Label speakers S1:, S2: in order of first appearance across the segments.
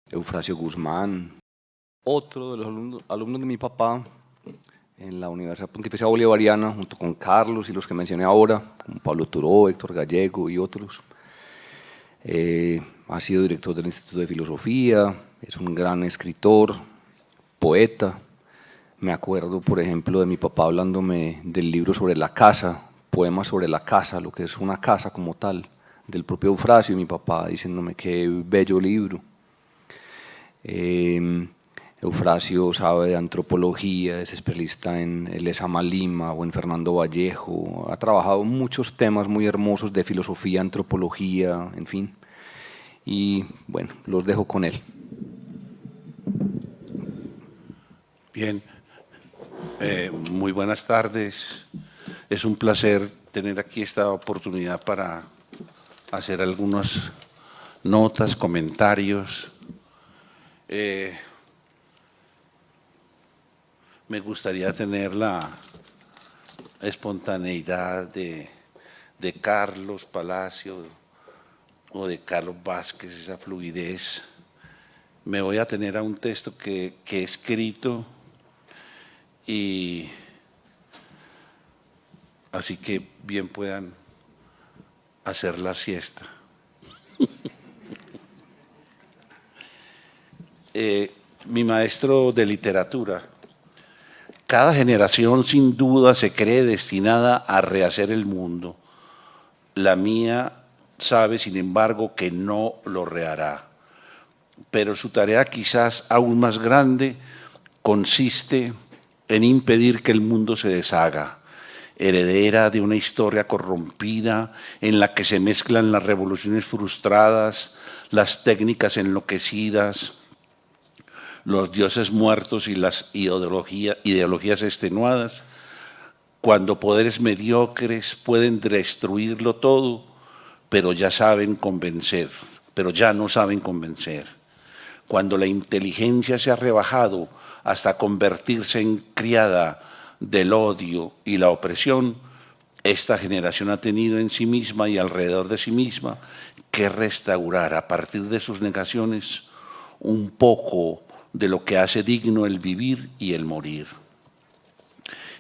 S1: Eufrasio Guzmán, otro de los alumnos de mi papá en la Universidad Pontificia Bolivariana, junto con Carlos y los que mencioné ahora, como Pablo Turó, Héctor Gallego y otros. Ha sido director del Instituto de Filosofía, es un gran escritor, poeta. Me acuerdo, por ejemplo, de mi papá hablándome del libro sobre la casa, poemas sobre la casa, lo que es una casa como tal, del propio Eufrasio, y mi papá diciéndome qué bello libro. Eufrasio sabe de antropología, es especialista en Lezama Lima o en Fernando Vallejo, ha trabajado muchos temas muy hermosos de filosofía, antropología, en fin. Y bueno, los dejo con él.
S2: Bien, muy buenas tardes. Es un placer tener aquí esta oportunidad para hacer algunas notas, comentarios. Me gustaría tener la espontaneidad de Carlos Palacio o de Carlos Vázquez, esa fluidez. Me voy a tener a un texto que he escrito y así que bien puedan hacer la siesta. Mi maestro de literatura. Cada generación sin duda se cree destinada a rehacer el mundo. La mía sabe, sin embargo, que no lo rehará. Pero su tarea quizás aún más grande consiste en impedir que el mundo se deshaga, heredera de una historia corrompida en la que se mezclan las revoluciones frustradas, las técnicas enloquecidas, los dioses muertos y las ideologías extenuadas, cuando poderes mediocres pueden destruirlo todo, pero ya no saben convencer. Cuando la inteligencia se ha rebajado hasta convertirse en criada del odio y la opresión, esta generación ha tenido en sí misma y alrededor de sí misma que restaurar a partir de sus negaciones un poco de lo que hace digno el vivir y el morir.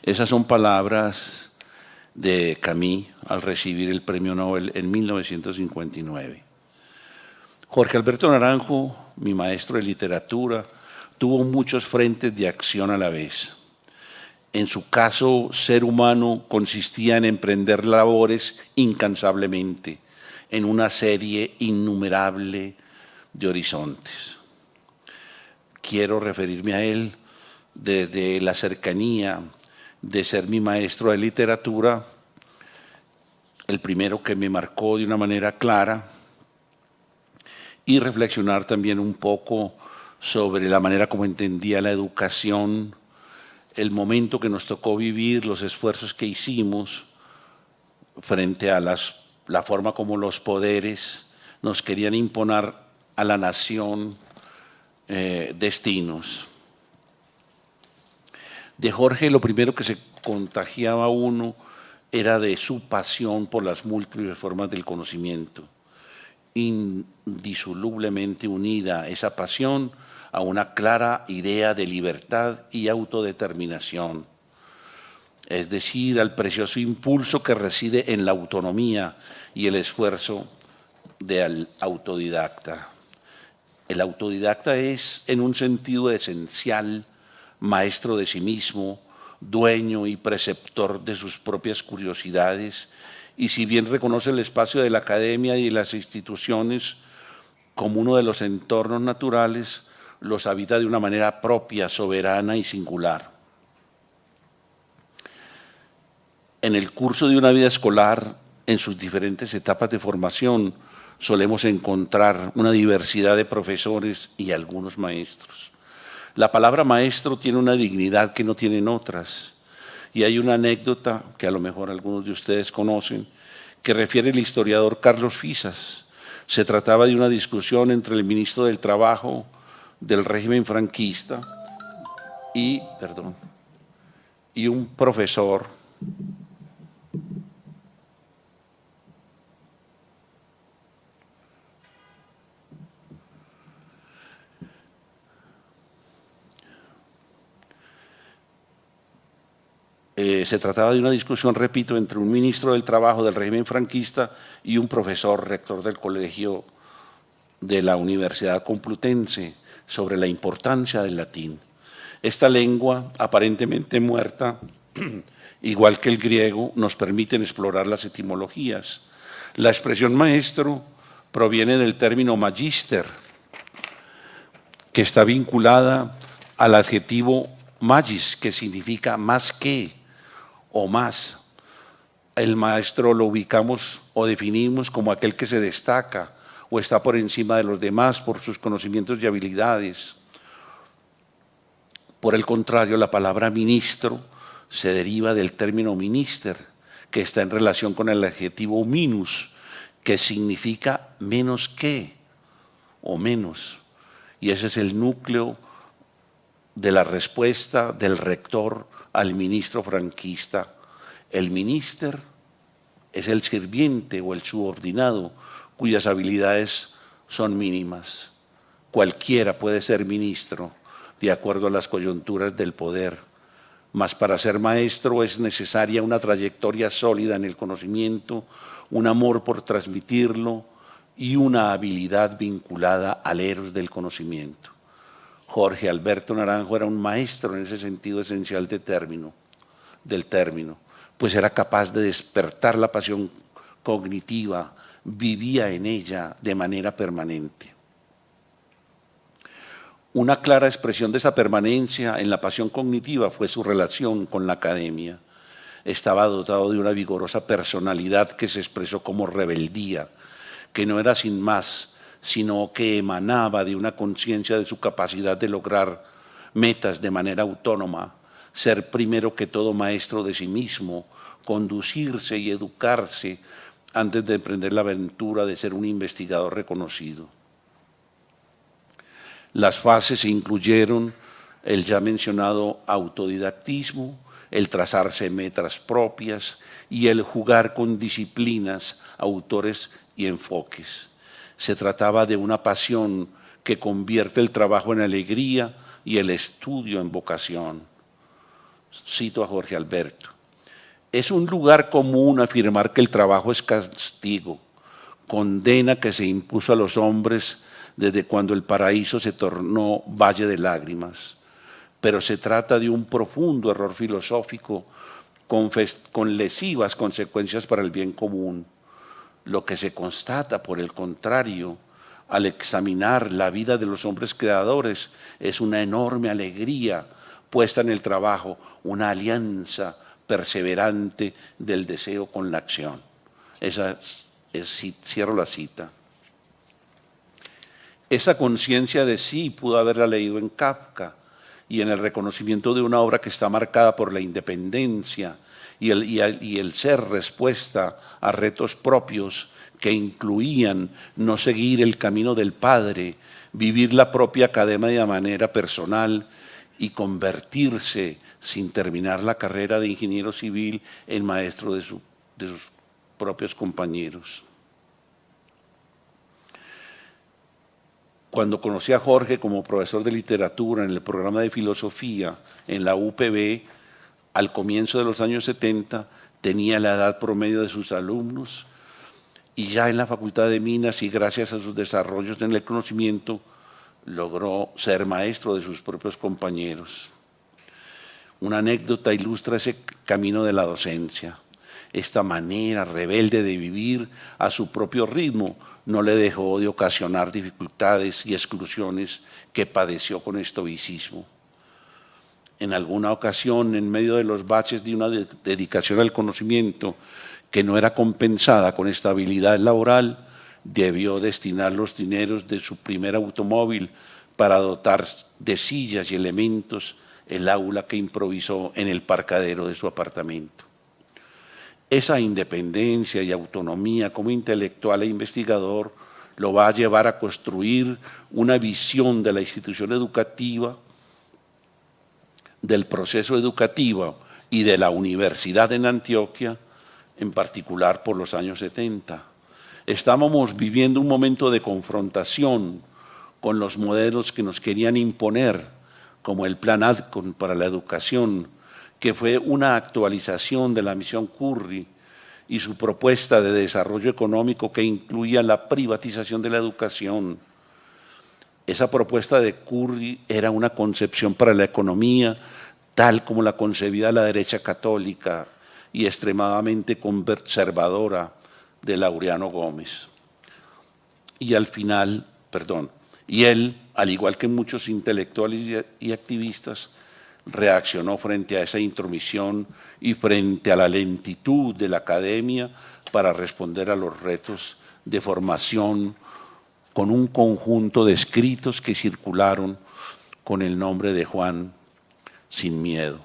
S2: Esas son palabras de Camus al recibir el premio Nobel en 1959. Jorge Alberto Naranjo, mi maestro de literatura, tuvo muchos frentes de acción a la vez. En su caso, ser humano consistía en emprender labores incansablemente, en una serie innumerable de horizontes. Quiero referirme a él desde la cercanía de ser mi maestro de literatura, el primero que me marcó de una manera clara, y reflexionar también un poco sobre la manera como entendía la educación, el momento que nos tocó vivir, los esfuerzos que hicimos frente a la forma como los poderes nos querían imponer a la nación destinos. De Jorge lo primero que se contagiaba a uno era de su pasión por las múltiples formas del conocimiento, indisolublemente unida esa pasión a una clara idea de libertad y autodeterminación, es decir, al precioso impulso que reside en la autonomía y el esfuerzo del autodidacta. El autodidacta es, en un sentido esencial, maestro de sí mismo, dueño y preceptor de sus propias curiosidades, y si bien reconoce el espacio de la academia y de las instituciones como uno de los entornos naturales, los habita de una manera propia, soberana y singular. En el curso de una vida escolar, en sus diferentes etapas de formación, solemos encontrar una diversidad de profesores y algunos maestros. La palabra maestro tiene una dignidad que no tienen otras. Y hay una anécdota que a lo mejor algunos de ustedes conocen, que refiere el historiador Carlos Fisas. Se trataba de una discusión entre el ministro del Trabajo del régimen franquista y un profesor Se trataba de una discusión, repito, entre un ministro del Trabajo del régimen franquista y un profesor rector del colegio de la Universidad Complutense sobre la importancia del latín. Esta lengua, aparentemente muerta, igual que el griego, nos permiten explorar las etimologías. La expresión maestro proviene del término magister, que está vinculada al adjetivo magis, que significa más que o más. El maestro lo ubicamos o definimos como aquel que se destaca o está por encima de los demás por sus conocimientos y habilidades. Por el contrario, la palabra ministro se deriva del término minister, que está en relación con el adjetivo minus, que significa menos que o menos. Y ese es el núcleo de la respuesta del rector al ministro franquista. El minister es el sirviente o el subordinado cuyas habilidades son mínimas. Cualquiera puede ser ministro de acuerdo a las coyunturas del poder, mas para ser maestro es necesaria una trayectoria sólida en el conocimiento, un amor por transmitirlo y una habilidad vinculada al eros del conocimiento. Jorge Alberto Naranjo era un maestro en ese sentido esencial del término, pues era capaz de despertar la pasión cognitiva, vivía en ella de manera permanente. Una clara expresión de esa permanencia en la pasión cognitiva fue su relación con la academia. Estaba dotado de una vigorosa personalidad que se expresó como rebeldía, que no era sin más, sino que emanaba de una conciencia de su capacidad de lograr metas de manera autónoma, ser primero que todo maestro de sí mismo, conducirse y educarse antes de emprender la aventura de ser un investigador reconocido. Las fases incluyeron el ya mencionado autodidactismo, el trazarse metas propias y el jugar con disciplinas, autores y enfoques. Se trataba de una pasión que convierte el trabajo en alegría y el estudio en vocación. Cito a Jorge Alberto. Es un lugar común afirmar que el trabajo es castigo, condena que se impuso a los hombres desde cuando el paraíso se tornó valle de lágrimas. Pero se trata de un profundo error filosófico con lesivas consecuencias para el bien común. Lo que se constata, por el contrario, al examinar la vida de los hombres creadores, es una enorme alegría puesta en el trabajo, una alianza perseverante del deseo con la acción. Cierro la cita. Esa conciencia de sí pudo haberla leído en Kafka y en el reconocimiento de una obra que está marcada por la independencia y el ser respuesta a retos propios que incluían no seguir el camino del padre, vivir la propia academia de manera personal y convertirse, sin terminar la carrera de ingeniero civil, en maestro de sus propios compañeros. Cuando conocí a Jorge como profesor de literatura en el programa de filosofía en la UPB, al comienzo de los años 70, tenía la edad promedio de sus alumnos y ya en la Facultad de Minas y gracias a sus desarrollos en el conocimiento, logró ser maestro de sus propios compañeros. Una anécdota ilustra ese camino de la docencia. Esta manera rebelde de vivir a su propio ritmo no le dejó de ocasionar dificultades y exclusiones que padeció con estoicismo. En alguna ocasión, en medio de los baches de una dedicación al conocimiento que no era compensada con estabilidad laboral, debió destinar los dineros de su primer automóvil para dotar de sillas y elementos el aula que improvisó en el parcadero de su apartamento. Esa independencia y autonomía como intelectual e investigador lo va a llevar a construir una visión de la institución educativa, del proceso educativo y de la universidad en Antioquia, en particular por los años 70. Estábamos viviendo un momento de confrontación con los modelos que nos querían imponer, como el Plan ADCON para la educación, que fue una actualización de la misión Curry y su propuesta de desarrollo económico que incluía la privatización de la educación. Esa propuesta de Curry era una concepción para la economía tal como la concebía la derecha católica y extremadamente conservadora de Laureano Gómez. Y al final, y él, al igual que muchos intelectuales y activistas, reaccionó frente a esa intromisión y frente a la lentitud de la academia para responder a los retos de formación con un conjunto de escritos que circularon con el nombre de Juan Sin Miedo.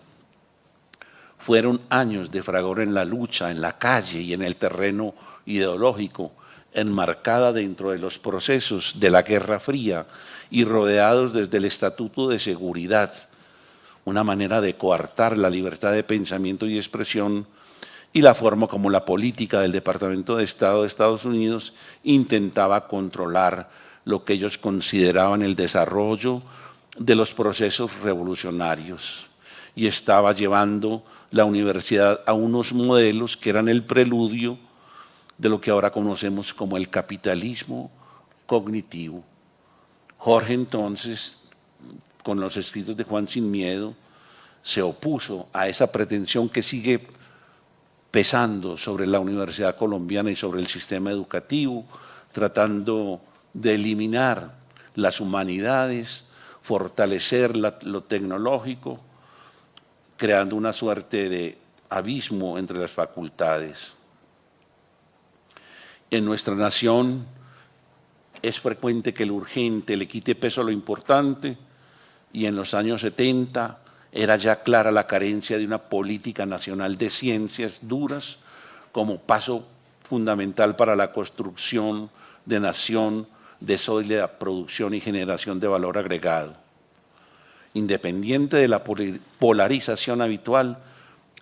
S2: Fueron años de fragor en la lucha, en la calle y en el terreno ideológico, enmarcada dentro de los procesos de la Guerra Fría y rodeados desde el Estatuto de Seguridad, una manera de coartar la libertad de pensamiento y expresión, y la forma como la política del Departamento de Estado de Estados Unidos intentaba controlar lo que ellos consideraban el desarrollo de los procesos revolucionarios, y estaba llevando la universidad a unos modelos que eran el preludio de lo que ahora conocemos como el capitalismo cognitivo. Jorge entonces, con los escritos de Juan Sin Miedo, se opuso a esa pretensión que sigue pesando sobre la universidad colombiana y sobre el sistema educativo, tratando de eliminar las humanidades, fortalecer lo tecnológico, creando una suerte de abismo entre las facultades. En nuestra nación es frecuente que lo urgente le quite peso a lo importante, y en los años 70 era ya clara la carencia de una política nacional de ciencias duras como paso fundamental para la construcción de nación de sólida producción y generación de valor agregado. Independiente de la polarización habitual,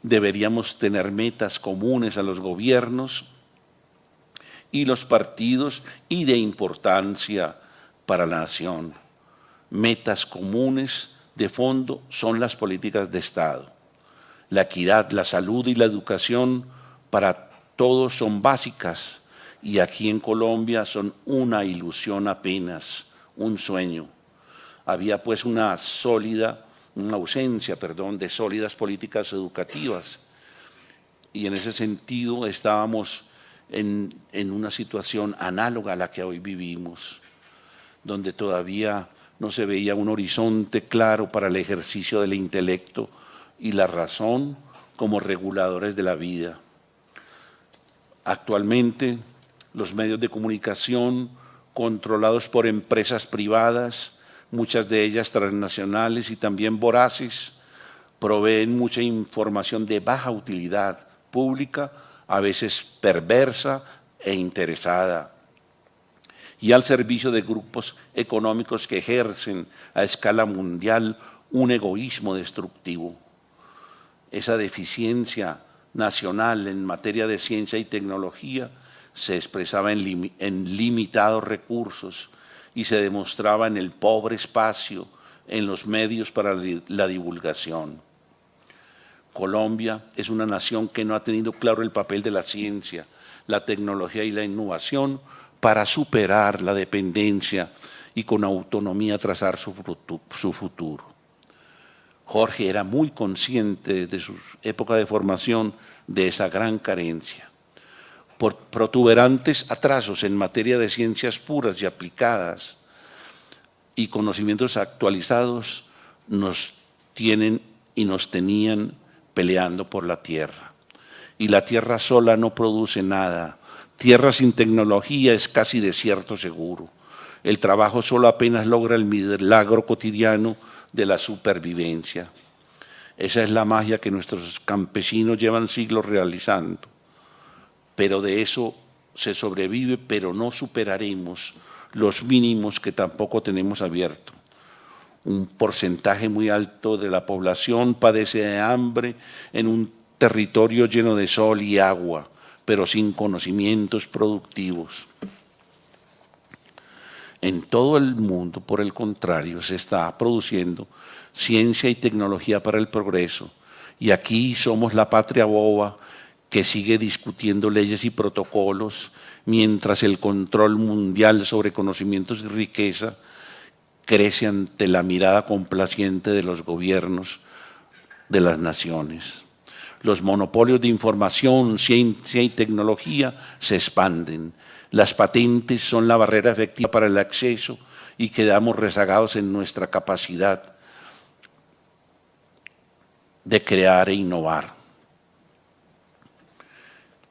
S2: deberíamos tener metas comunes a los gobiernos y los partidos y de importancia para la nación. Metas comunes de fondo son las políticas de Estado. La equidad, la salud y la educación para todos son básicas, y aquí en Colombia son una ilusión apenas, un sueño. Había pues una ausencia de sólidas políticas educativas, y en ese sentido estábamos en una situación análoga a la que hoy vivimos, donde todavía no se veía un horizonte claro para el ejercicio del intelecto y la razón como reguladores de la vida. Actualmente, los medios de comunicación, controlados por empresas privadas, muchas de ellas transnacionales y también voraces, proveen mucha información de baja utilidad pública, a veces perversa e interesada, y al servicio de grupos económicos que ejercen a escala mundial un egoísmo destructivo. Esa deficiencia nacional en materia de ciencia y tecnología se expresaba en limitados recursos y se demostraba en el pobre espacio en los medios para la divulgación. Colombia es una nación que no ha tenido claro el papel de la ciencia, la tecnología y la innovación para superar la dependencia y con autonomía trazar su futuro. Jorge era muy consciente desde su época de formación de esa gran carencia. Por protuberantes atrasos en materia de ciencias puras y aplicadas y conocimientos actualizados nos tienen y nos tenían peleando por la tierra. Y la tierra sola no produce nada. Tierra sin tecnología es casi desierto seguro. El trabajo solo apenas logra el milagro cotidiano de la supervivencia. Esa es la magia que nuestros campesinos llevan siglos realizando. Pero de eso se sobrevive, pero no superaremos los mínimos que tampoco tenemos abiertos. Un porcentaje muy alto de la población padece de hambre en un territorio lleno de sol y agua, pero sin conocimientos productivos. En todo el mundo, por el contrario, se está produciendo ciencia y tecnología para el progreso, Y aquí somos la patria boba que sigue discutiendo leyes y protocolos, mientras el control mundial sobre conocimientos y riqueza crece ante la mirada complaciente de los gobiernos de las naciones. Los monopolios de información, ciencia y tecnología se expanden. Las patentes son la barrera efectiva para el acceso y quedamos rezagados en nuestra capacidad de crear e innovar.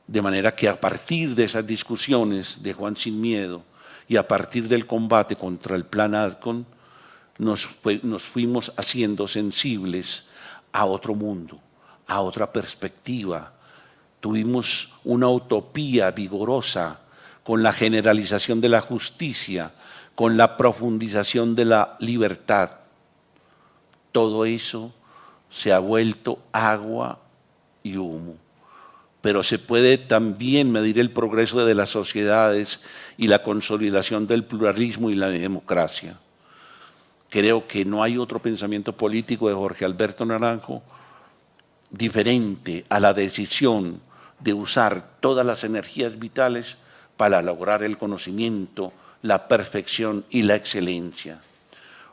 S2: De manera que a partir de esas discusiones de Juan Sin Miedo y a partir del combate contra el Plan Adcon, nos fuimos haciendo sensibles a otro mundo, a otra perspectiva. Tuvimos una utopía vigorosa con la generalización de la justicia, con la profundización de la libertad. Todo eso se ha vuelto agua y humo. Pero se puede también medir el progreso de las sociedades y la consolidación del pluralismo y la democracia. Creo que no hay otro pensamiento político de Jorge Alberto Naranjo diferente a la decisión de usar todas las energías vitales para lograr el conocimiento, la perfección y la excelencia.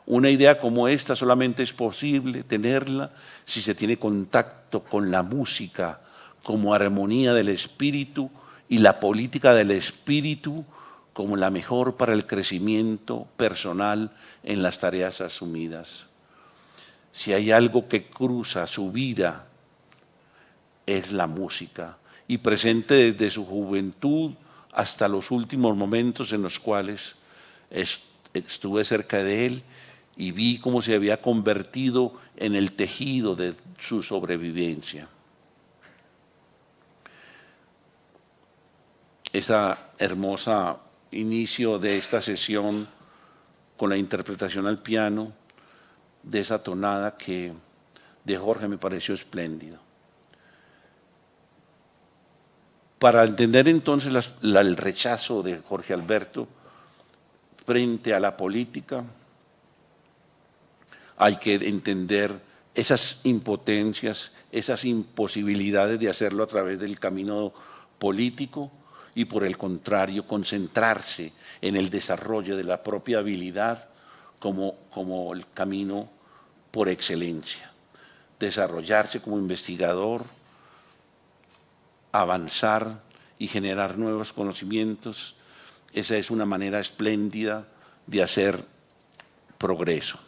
S2: Una idea como esta solamente es posible tenerla si se tiene contacto con la música como armonía del espíritu y la política del espíritu como la mejor para el crecimiento personal en las tareas asumidas. Si hay algo que cruza su vida, es la música, y presente desde su juventud hasta los últimos momentos en los cuales estuve cerca de él y vi cómo se había convertido en el tejido de su sobrevivencia. Ese hermoso inicio de esta sesión con la interpretación al piano de esa tonada que de Jorge me pareció espléndido. Para entender entonces el rechazo de Jorge Alberto frente a la política, hay que entender esas impotencias, esas imposibilidades de hacerlo a través del camino político y por el contrario concentrarse en el desarrollo de la propia habilidad como el camino por excelencia. Desarrollarse como investigador, avanzar y generar nuevos conocimientos, esa es una manera espléndida de hacer progreso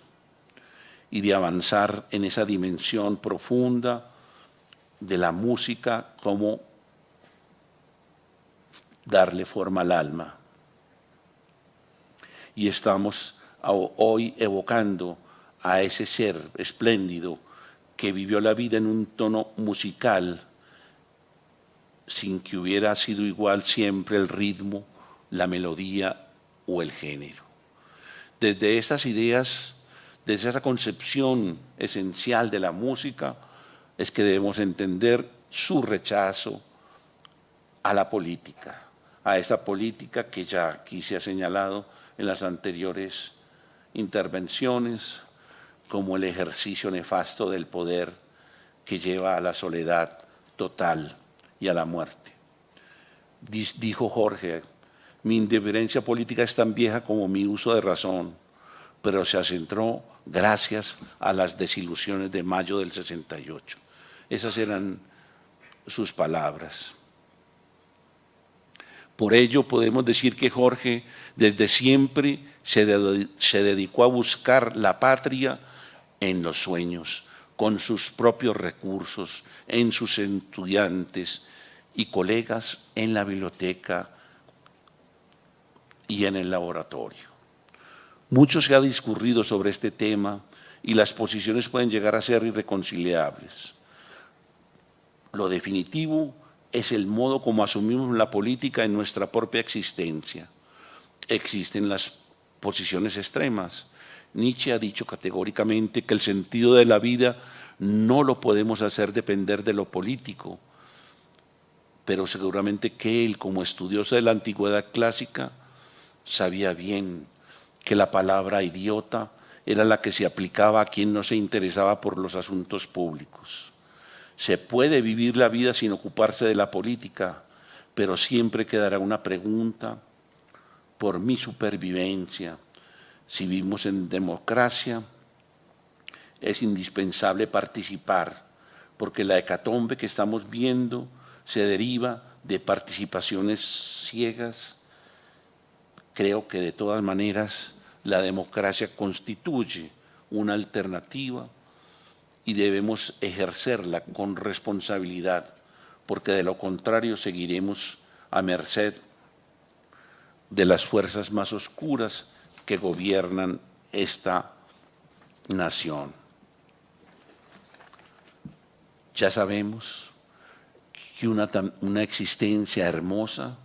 S2: y de avanzar en esa dimensión profunda de la música como darle forma al alma. Y estamos hoy evocando a ese ser espléndido que vivió la vida en un tono musical sin que hubiera sido igual siempre el ritmo, la melodía o el género. Desde esas ideas, desde esa concepción esencial de la música, es que debemos entender su rechazo a la política, a esa política que ya aquí se ha señalado en las anteriores intervenciones, como el ejercicio nefasto del poder que lleva a la soledad total y a la muerte. Dijo Jorge, mi indiferencia política es tan vieja como mi uso de razón, pero se acentró gracias a las desilusiones de mayo del 68. Esas eran sus palabras. Por ello podemos decir que Jorge desde siempre se dedicó a buscar la patria en los sueños, con sus propios recursos, en sus estudiantes y colegas en la biblioteca y en el laboratorio. Mucho se ha discurrido sobre este tema y las posiciones pueden llegar a ser irreconciliables. Lo definitivo es el modo como asumimos la política en nuestra propia existencia. Existen las posiciones extremas. Nietzsche ha dicho categóricamente que el sentido de la vida no lo podemos hacer depender de lo político, pero seguramente que él, como estudioso de la antigüedad clásica, sabía bien que la palabra idiota era la que se aplicaba a quien no se interesaba por los asuntos públicos. Se puede vivir la vida sin ocuparse de la política, pero siempre quedará una pregunta por mi supervivencia. Si vivimos en democracia, es indispensable participar, porque la hecatombe que estamos viendo se deriva de participaciones ciegas. Creo que de todas maneras la democracia constituye una alternativa y debemos ejercerla con responsabilidad, porque de lo contrario seguiremos a merced de las fuerzas más oscuras que gobiernan esta nación. Ya sabemos que una existencia hermosa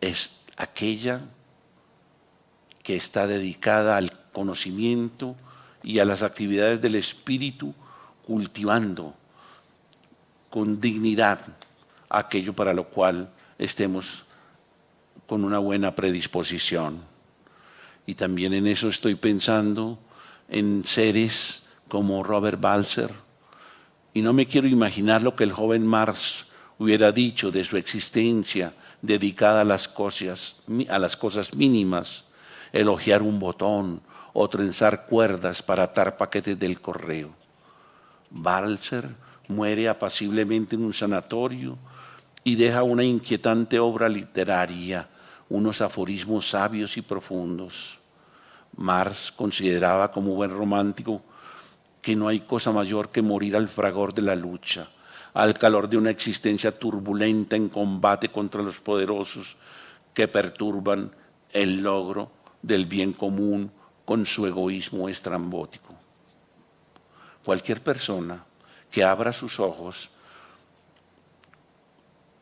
S2: es aquella que está dedicada al conocimiento y a las actividades del espíritu, cultivando con dignidad aquello para lo cual estemos con una buena predisposición. Y también en eso estoy pensando en seres como Robert Balzer, y no me quiero imaginar lo que el joven Marx hubiera dicho de su existencia dedicada a las cosas mínimas, elogiar un botón o trenzar cuerdas para atar paquetes del correo. Balzer muere apaciblemente en un sanatorio y deja una inquietante obra literaria, unos aforismos sabios y profundos. Marx consideraba como buen romántico que no hay cosa mayor que morir al fragor de la lucha, al calor de una existencia turbulenta en combate contra los poderosos que perturban el logro del bien común con su egoísmo estrambótico. Cualquier persona que abra sus ojos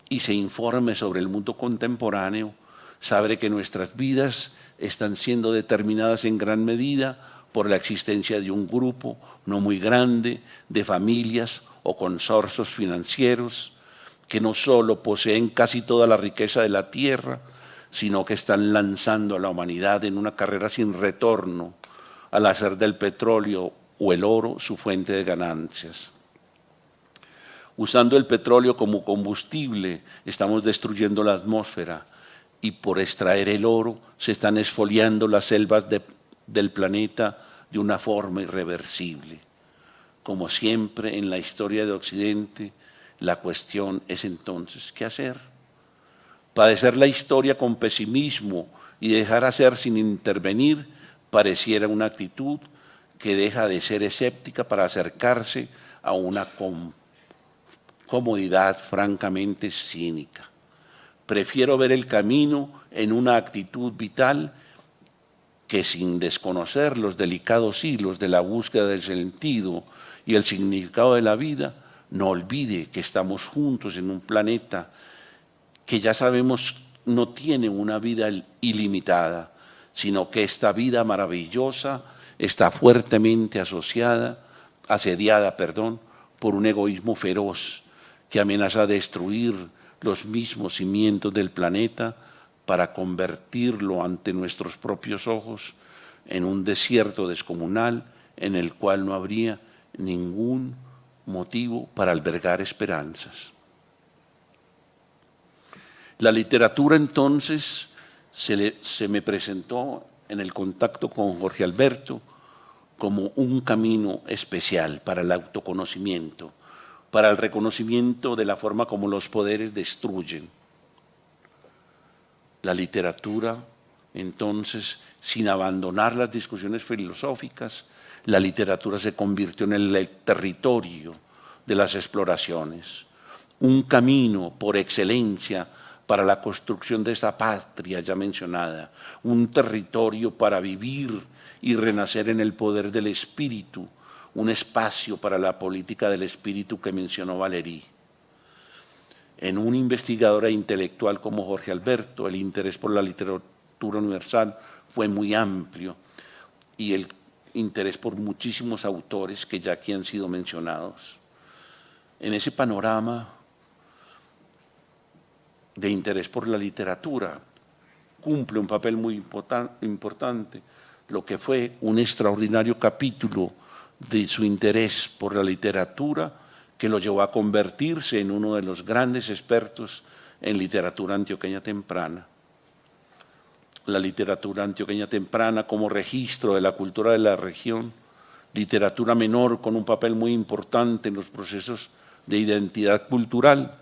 S2: y se informe sobre el mundo contemporáneo sabe que nuestras vidas están siendo determinadas en gran medida por la existencia de un grupo no muy grande de familias o consorcios financieros que no solo poseen casi toda la riqueza de la tierra, sino que están lanzando a la humanidad en una carrera sin retorno al hacer del petróleo o el oro su fuente de ganancias. Usando el petróleo como combustible, estamos destruyendo la atmósfera y por extraer el oro se están exfoliando las selvas del planeta de una forma irreversible. Como siempre en la historia de Occidente, la cuestión es entonces, ¿qué hacer? Padecer la historia con pesimismo y dejar hacer sin intervenir pareciera una actitud que deja de ser escéptica para acercarse a una comodidad francamente cínica. Prefiero ver el camino en una actitud vital que sin desconocer los delicados hilos de la búsqueda del sentido y el significado de la vida, no olvide que estamos juntos en un planeta que ya sabemos no tiene una vida ilimitada, sino que esta vida maravillosa está fuertemente asediada por un egoísmo feroz que amenaza destruir los mismos cimientos del planeta para convertirlo ante nuestros propios ojos en un desierto descomunal en el cual no habría ningún motivo para albergar esperanzas. La literatura entonces se me presentó en el contacto con Jorge Alberto como un camino especial para el autoconocimiento, para el reconocimiento de la forma como los poderes destruyen. La literatura, entonces, sin abandonar las discusiones filosóficas, la literatura se convirtió en el territorio de las exploraciones, un camino por excelencia para la construcción de esta patria ya mencionada, un territorio para vivir y renacer en el poder del espíritu, un espacio para la política del espíritu que mencionó Valéry. En un investigador e intelectual como Jorge Alberto, el interés por la literatura universal fue muy amplio y el interés por muchísimos autores que ya aquí han sido mencionados. En ese panorama de interés por la literatura cumple un papel muy importante lo que fue un extraordinario capítulo de su interés por la literatura que lo llevó a convertirse en uno de los grandes expertos en literatura antioqueña temprana. La literatura antioqueña temprana como registro de la cultura de la región, literatura menor con un papel muy importante en los procesos de identidad cultural,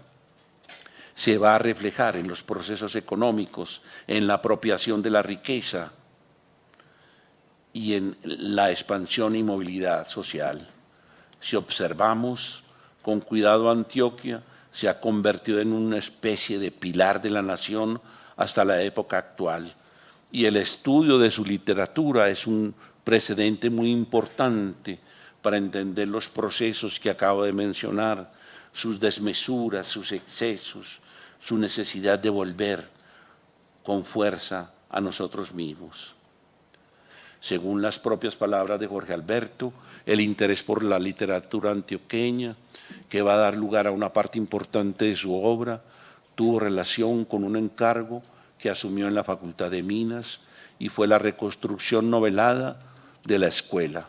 S2: se va a reflejar en los procesos económicos, en la apropiación de la riqueza y en la expansión y movilidad social. Si observamos con cuidado, Antioquia se ha convertido en una especie de pilar de la nación hasta la época actual, y el estudio de su literatura es un precedente muy importante para entender los procesos que acabo de mencionar, sus desmesuras, sus excesos, su necesidad de volver con fuerza a nosotros mismos. Según las propias palabras de Jorge Alberto, el interés por la literatura antioqueña, que va a dar lugar a una parte importante de su obra, tuvo relación con un encargo que asumió en la Facultad de Minas y fue la reconstrucción novelada de la escuela.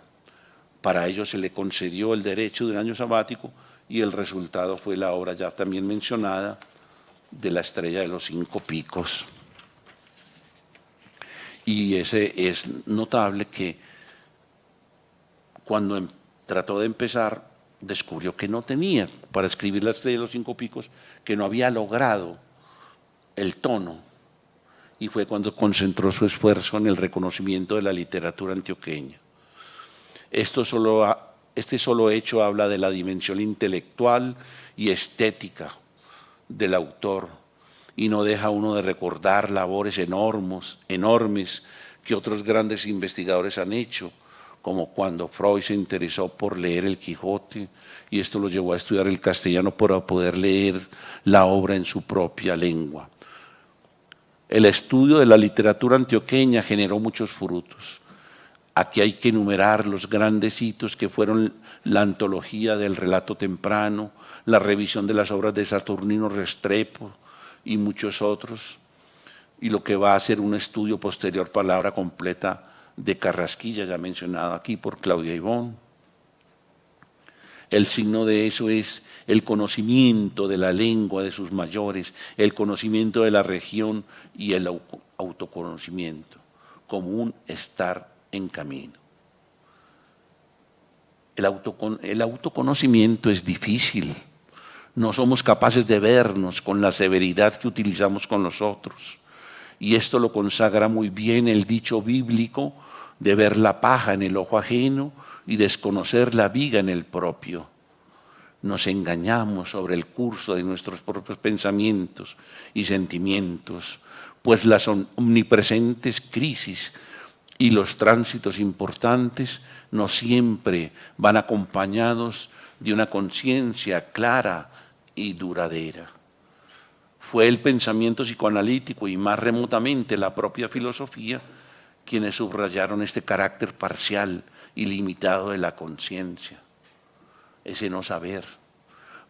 S2: Para ello se le concedió el derecho de un año sabático y el resultado fue la obra ya también mencionada de La Estrella de los Cinco Picos. Y es notable que cuando trató de empezar, descubrió que no tenía para escribir La Estrella de los Cinco Picos, que no había logrado el tono, y fue cuando concentró su esfuerzo en el reconocimiento de la literatura antioqueña. Este solo hecho habla de la dimensión intelectual y estética del autor, y no deja uno de recordar labores enormes que otros grandes investigadores han hecho, como cuando Freud se interesó por leer el Quijote, y esto lo llevó a estudiar el castellano para poder leer la obra en su propia lengua. El estudio de la literatura antioqueña generó muchos frutos. Aquí hay que enumerar los grandes hitos que fueron la antología del relato temprano, la revisión de las obras de Saturnino Restrepo y muchos otros, y lo que va a ser un estudio posterior para la obra completa de Carrasquilla, ya mencionado aquí por Claudia Ivonne. El signo de eso es el conocimiento de la lengua de sus mayores, el conocimiento de la región y el autoconocimiento, como un estar en camino. El autoconocimiento es difícil. No somos capaces de vernos con la severidad que utilizamos con los otros. Y esto lo consagra muy bien el dicho bíblico de ver la paja en el ojo ajeno y desconocer la viga en el propio. Nos engañamos sobre el curso de nuestros propios pensamientos y sentimientos, pues las omnipresentes crisis y los tránsitos importantes no siempre van acompañados de una conciencia clara y duradera. Fue el pensamiento psicoanalítico y más remotamente la propia filosofía quienes subrayaron este carácter parcial y limitado de la conciencia, ese no saber.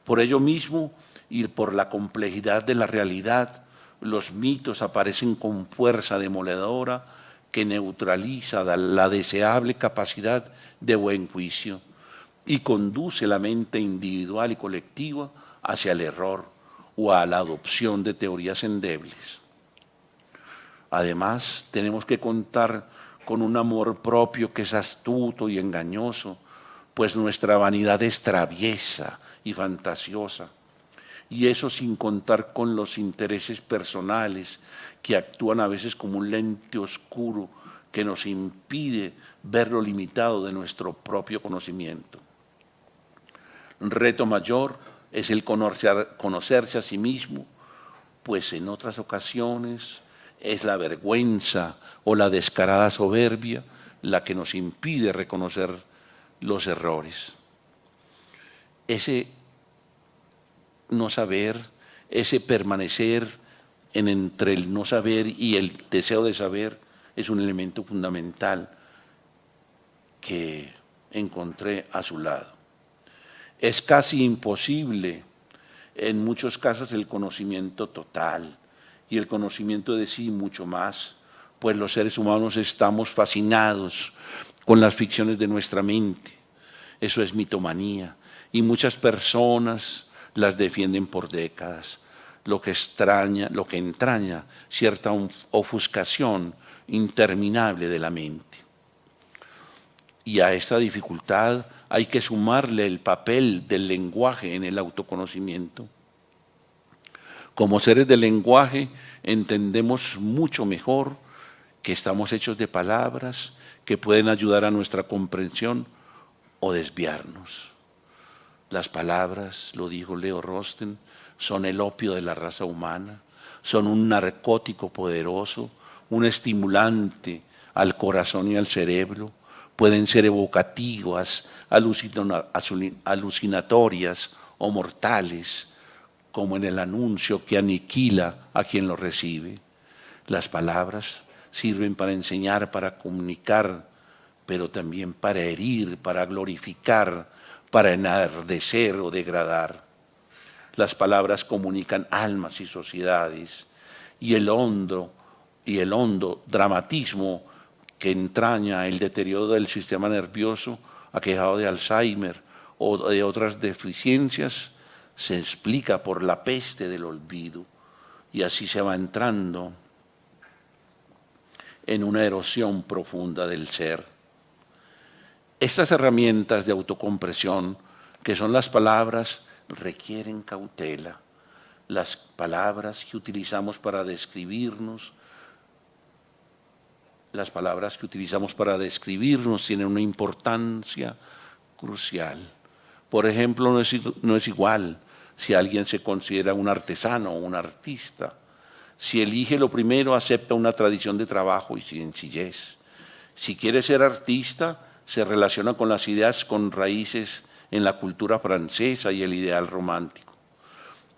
S2: Por ello mismo y por la complejidad de la realidad, los mitos aparecen con fuerza demoledora que neutraliza la deseable capacidad de buen juicio y conduce la mente individual y colectiva hacia el error o a la adopción de teorías endebles. Además, tenemos que contar con un amor propio que es astuto y engañoso, pues nuestra vanidad es traviesa y fantasiosa, y eso sin contar con los intereses personales que actúan a veces como un lente oscuro que nos impide ver lo limitado de nuestro propio conocimiento. Un reto mayor es el conocerse a sí mismo, pues en otras ocasiones es la vergüenza o la descarada soberbia la que nos impide reconocer los errores. Ese no saber, ese permanecer entre el no saber y el deseo de saber es un elemento fundamental que encontré a su lado. Es casi imposible en muchos casos el conocimiento total y el conocimiento de sí mucho más, pues los seres humanos estamos fascinados con las ficciones de nuestra mente. Eso es mitomanía y muchas personas las defienden por décadas, lo que entraña cierta ofuscación interminable de la mente. Y a esta dificultad hay que sumarle el papel del lenguaje en el autoconocimiento. Como seres del lenguaje entendemos mucho mejor que estamos hechos de palabras que pueden ayudar a nuestra comprensión o desviarnos. Las palabras, lo dijo Leo Rosten, son el opio de la raza humana, son un narcótico poderoso, un estimulante al corazón y al cerebro, pueden ser evocativas, alucinatorias o mortales, como en el anuncio que aniquila a quien lo recibe. Las palabras sirven para enseñar, para comunicar, pero también para herir, para glorificar, para enardecer o degradar. Las palabras comunican almas y sociedades, y el hondo dramatismo que entraña el deterioro del sistema nervioso aquejado de Alzheimer o de otras deficiencias se explica por la peste del olvido, y así se va entrando en una erosión profunda del ser. Estas herramientas de autocompresión, que son las palabras, requieren cautela. Las palabras que utilizamos para describirnos, tienen una importancia crucial. Por ejemplo, no es igual si alguien se considera un artesano o un artista. Si elige lo primero, acepta una tradición de trabajo y sencillez. Si quiere ser artista, se relaciona con las ideas con raíces en la cultura francesa y el ideal romántico.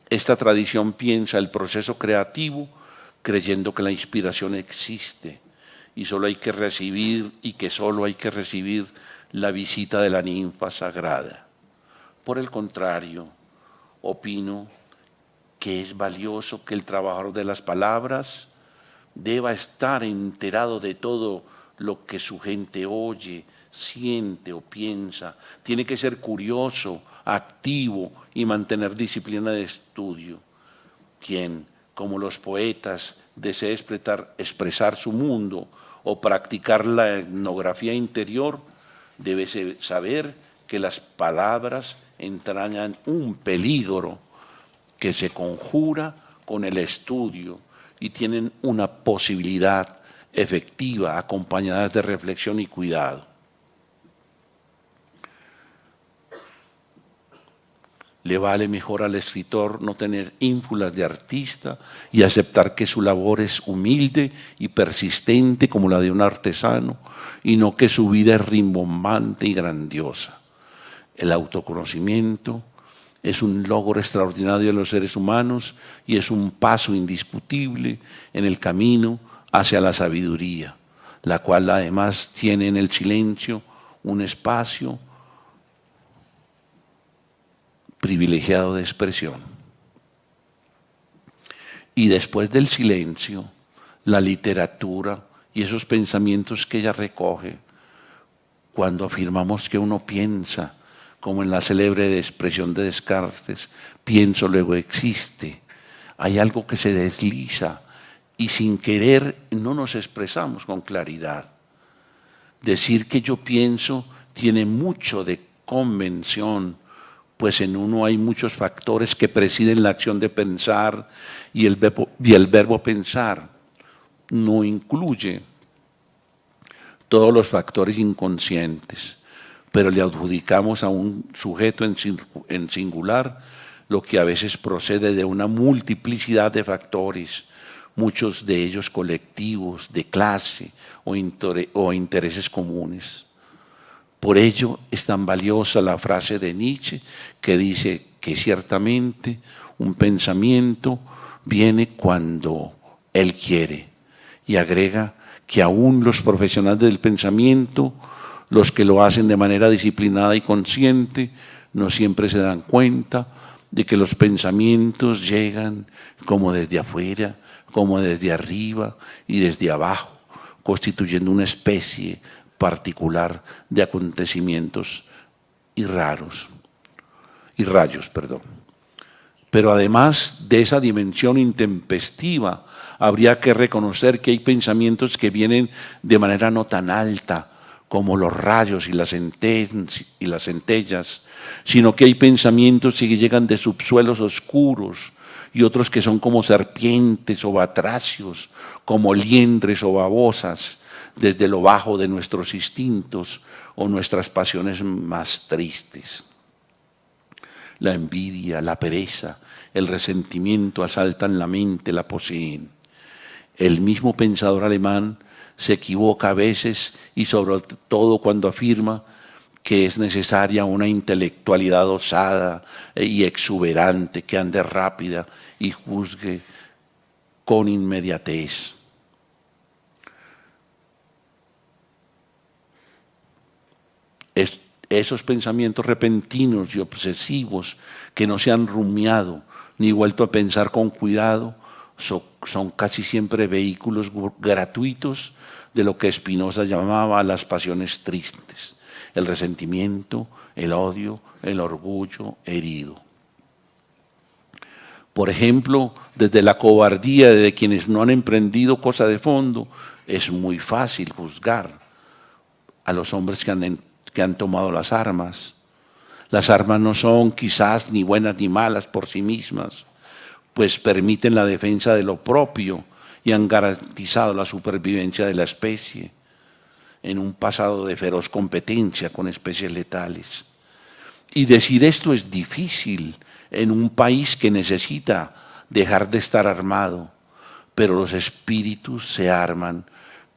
S2: Esta tradición piensa el proceso creativo creyendo que la inspiración existe y solo hay que recibir la visita de la ninfa sagrada. Por el contrario, opino que es valioso que el trabajador de las palabras deba estar enterado de todo lo que su gente oye, siente o piensa. Tiene que ser curioso, activo y mantener disciplina de estudio. Quien, como los poetas, desee expresar su mundo o practicar la etnografía interior, debe saber que las palabras entrañan un peligro que se conjura con el estudio y tienen una posibilidad efectiva acompañadas de reflexión y cuidado. Le vale mejor al escritor no tener ínfulas de artista y aceptar que su labor es humilde y persistente como la de un artesano, y no que su vida es rimbombante y grandiosa. El autoconocimiento es un logro extraordinario de los seres humanos y es un paso indiscutible en el camino hacia la sabiduría, la cual además tiene en el silencio un espacio privilegiado de expresión. Y después del silencio, la literatura y esos pensamientos que ella recoge, cuando afirmamos que uno piensa, como en la célebre expresión de Descartes, pienso luego existe, hay algo que se desliza y sin querer no nos expresamos con claridad. Decir que yo pienso tiene mucho de convención, pues en uno hay muchos factores que presiden la acción de pensar y el verbo pensar no incluye todos los factores inconscientes, pero le adjudicamos a un sujeto en singular lo que a veces procede de una multiplicidad de factores, muchos de ellos colectivos, de clase o intereses comunes. Por ello es tan valiosa la frase de Nietzsche que dice que ciertamente un pensamiento viene cuando él quiere, y agrega que aún los profesionales del pensamiento, los que lo hacen de manera disciplinada y consciente, no siempre se dan cuenta de que los pensamientos llegan como desde afuera, como desde arriba y desde abajo, constituyendo una especie particular de acontecimientos y raros. perdón. Pero además de esa dimensión intempestiva, habría que reconocer que hay pensamientos que vienen de manera no tan alta como los rayos y las centellas, sino que hay pensamientos que llegan de subsuelos oscuros y otros que son como serpientes o batracios, como liendres o babosas, desde lo bajo de nuestros instintos o nuestras pasiones más tristes. La envidia, la pereza, el resentimiento asaltan la mente, la poseen. El mismo pensador alemán se equivoca a veces y sobre todo cuando afirma que es necesaria una intelectualidad osada y exuberante que ande rápida y juzgue con inmediatez. Esos pensamientos repentinos y obsesivos que no se han rumiado ni vuelto a pensar con cuidado son casi siempre vehículos gratuitos de lo que Spinoza llamaba las pasiones tristes, el resentimiento, el odio, el orgullo herido. Por ejemplo, desde la cobardía de quienes no han emprendido cosa de fondo, es muy fácil juzgar a los hombres que han tomado las armas. Las armas no son quizás ni buenas ni malas por sí mismas, pues permiten la defensa de lo propio y han garantizado la supervivencia de la especie en un pasado de feroz competencia con especies letales. Y decir esto es difícil en un país que necesita dejar de estar armado, pero los espíritus se arman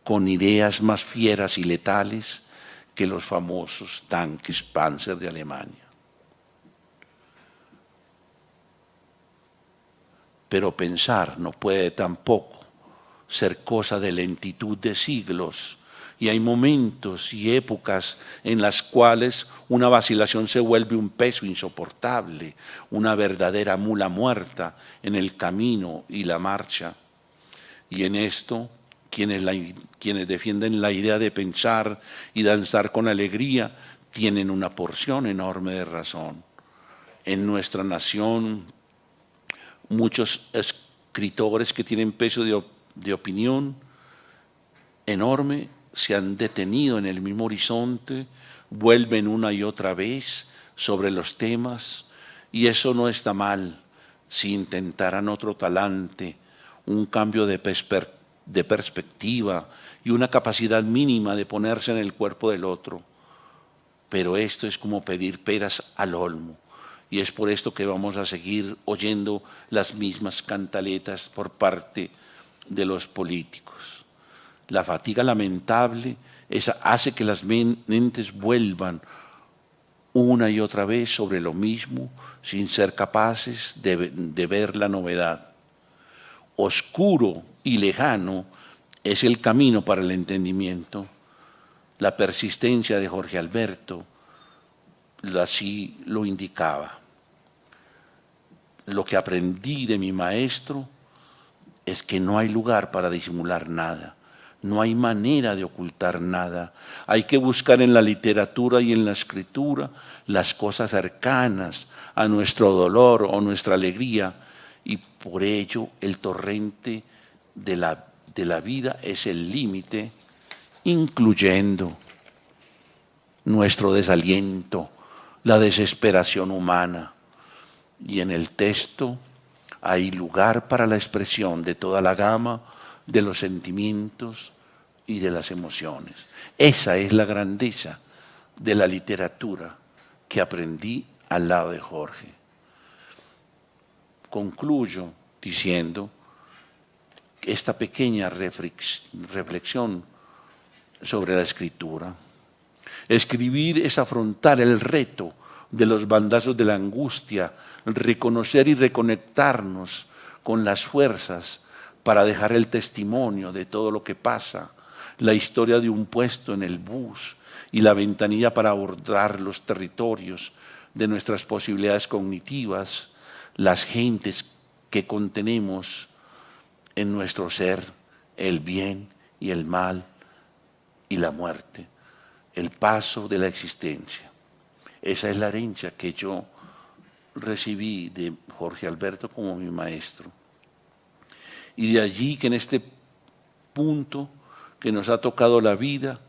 S2: con ideas más fieras y letales que los famosos tanques Panzer de Alemania. Pero pensar no puede tampoco ser cosa de lentitud de siglos, y hay momentos y épocas en las cuales una vacilación se vuelve un peso insoportable, una verdadera mula muerta en el camino y la marcha. Y en esto, quienes defienden la idea de pensar y danzar con alegría tienen una porción enorme de razón. En nuestra nación, muchos escritores que tienen peso de opinión enorme se han detenido en el mismo horizonte, vuelven una y otra vez sobre los temas, y eso no está mal si intentaran otro talante, un cambio de perspectiva y una capacidad mínima de ponerse en el cuerpo del otro. Pero esto es como pedir peras al olmo. Y es por esto que vamos a seguir oyendo las mismas cantaletas por parte de los políticos. La fatiga lamentable hace que las mentes vuelvan una y otra vez sobre lo mismo sin ser capaces de ver la novedad. Oscuro y lejano es el camino para el entendimiento. La persistencia de Jorge Alberto así lo indicaba. Lo que aprendí de mi maestro es que no hay lugar para disimular nada, no hay manera de ocultar nada. Hay que buscar en la literatura y en la escritura las cosas cercanas a nuestro dolor o nuestra alegría, y por ello el torrente de la vida es el límite, incluyendo nuestro desaliento, la desesperación humana. Y en el texto hay lugar para la expresión de toda la gama de los sentimientos y de las emociones. Esa es la grandeza de la literatura que aprendí al lado de Jorge. Concluyo diciendo que esta pequeña reflexión sobre la escritura. Escribir es afrontar el reto de los bandazos de la angustia, reconocer y reconectarnos con las fuerzas para dejar el testimonio de todo lo que pasa, la historia de un puesto en el bus y la ventanilla para abordar los territorios de nuestras posibilidades cognitivas, las gentes que contenemos en nuestro ser, el bien y el mal y la muerte, el paso de la existencia. Esa es la herencia que yo recibí de Jorge Alberto como mi maestro. Y de allí que en este punto que nos ha tocado la vida,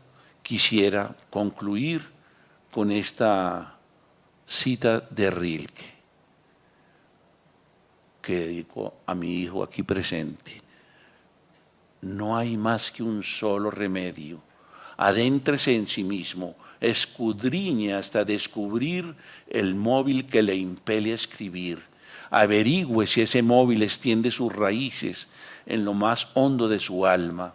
S2: quisiera concluir con esta cita de Rilke, que dedico a mi hijo aquí presente. No hay más que un solo remedio. Adéntrese en sí mismo, escudriñe hasta descubrir el móvil que le impele a escribir. Averigüe si ese móvil extiende sus raíces en lo más hondo de su alma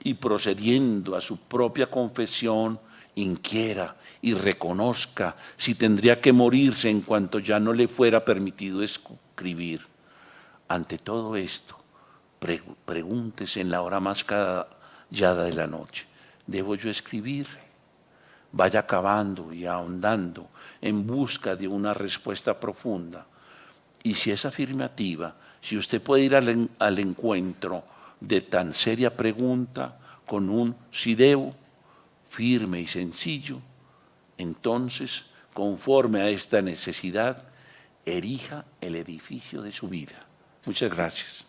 S2: y procediendo a su propia confesión, inquiera y reconozca si tendría que morirse en cuanto ya no le fuera permitido escribir. Ante todo esto, pregúntese en la hora más callada de la noche, ¿debo yo escribir? Vaya cavando y ahondando en busca de una respuesta profunda. Y si es afirmativa, si usted puede ir al encuentro de tan seria pregunta con un sí debo, firme y sencillo, entonces, conforme a esta necesidad, erija el edificio de su vida. Muchas gracias.